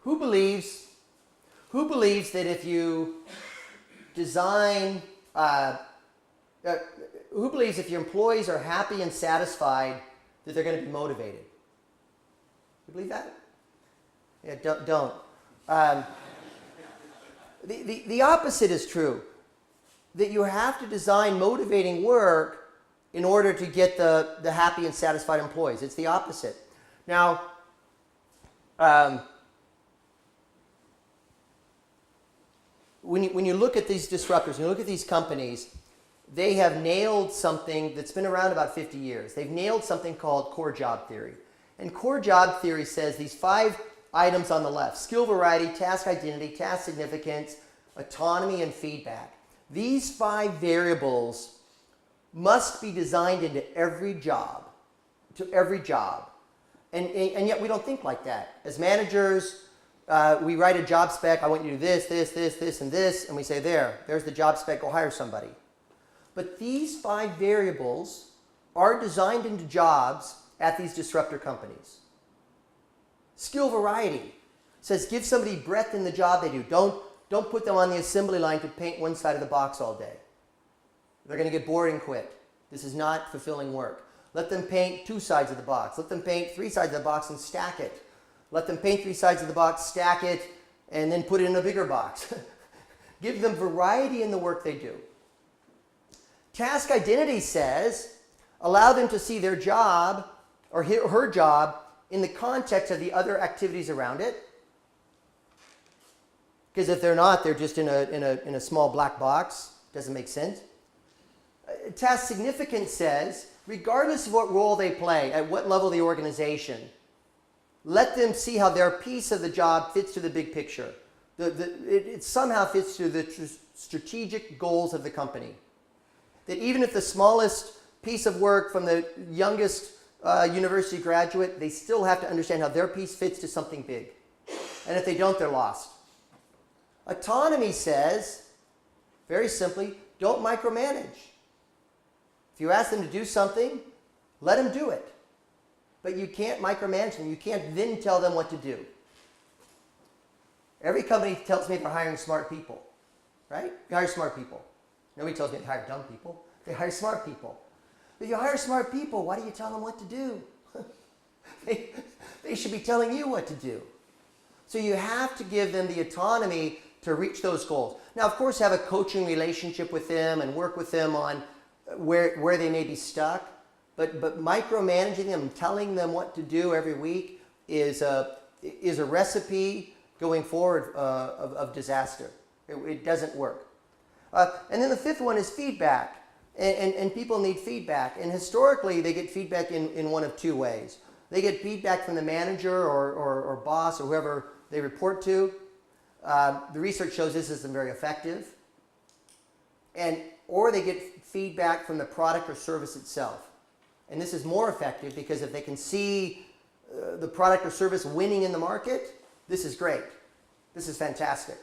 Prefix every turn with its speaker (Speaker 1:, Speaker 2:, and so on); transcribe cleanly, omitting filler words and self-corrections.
Speaker 1: Who believes that if you design, who believes if your employees are happy and satisfied that they're going to be motivated? You believe that? Yeah, don't. The opposite is true. That you have to design motivating work in order to get the happy and satisfied employees. It's the opposite. Now, when you look at these disruptors, when you look at these companies, they have nailed something that's been around about 50 years. They've nailed something called core job theory. And core job theory says these 5 items on the left: skill variety, task identity, task significance, autonomy, and feedback. These 5 variables must be designed into every job, And yet we don't think like that. As managers, we write a job spec. I want you to do this, this, this, this, and this. And we say, there's the job spec. Go hire somebody. But these 5 variables are designed into jobs at these disruptor companies. Skill variety says give somebody breadth in the job they do. Don't put them on the assembly line to paint one side of the box all day. They're going to get bored and quit. This is not fulfilling work. Let them paint 2 sides of the box. Let them paint 3 sides of the box and stack it. Let them paint 3 sides of the box, stack it, and then put it in a bigger box. Give them variety in the work they do. Task identity says allow them to see their job or her job in the context of the other activities around it. Because if they're not, they're just in a small black box. Doesn't make sense. Task significance says, regardless of what role they play, at what level of the organization, let them see how their piece of the job fits to the big picture. It somehow fits to the strategic goals of the company. That even if the smallest piece of work from the youngest university graduate, they still have to understand how their piece fits to something big. And if they don't, they're lost. Autonomy says, very simply, don't micromanage. If you ask them to do something, let them do it. But you can't micromanage them. You can't then tell them what to do. Every company tells me they're hiring smart people, right? You hire smart people. Nobody tells me they hire dumb people. They hire smart people. If you hire smart people, why do you tell them what to do? They should be telling you what to do. So you have to give them the autonomy to reach those goals. Now, of course, have a coaching relationship with them and work with them on where they may be stuck. But micromanaging them, telling them what to do every week is a recipe going forward of disaster. It doesn't work. And then the 5th one is feedback. And people need feedback. And historically, they get feedback in one of 2 ways. They get feedback from the manager or boss or whoever they report to. The research shows this isn't very effective. Or they get feedback from the product or service itself. And this is more effective because if they can see the product or service winning in the market, this is great. This is fantastic.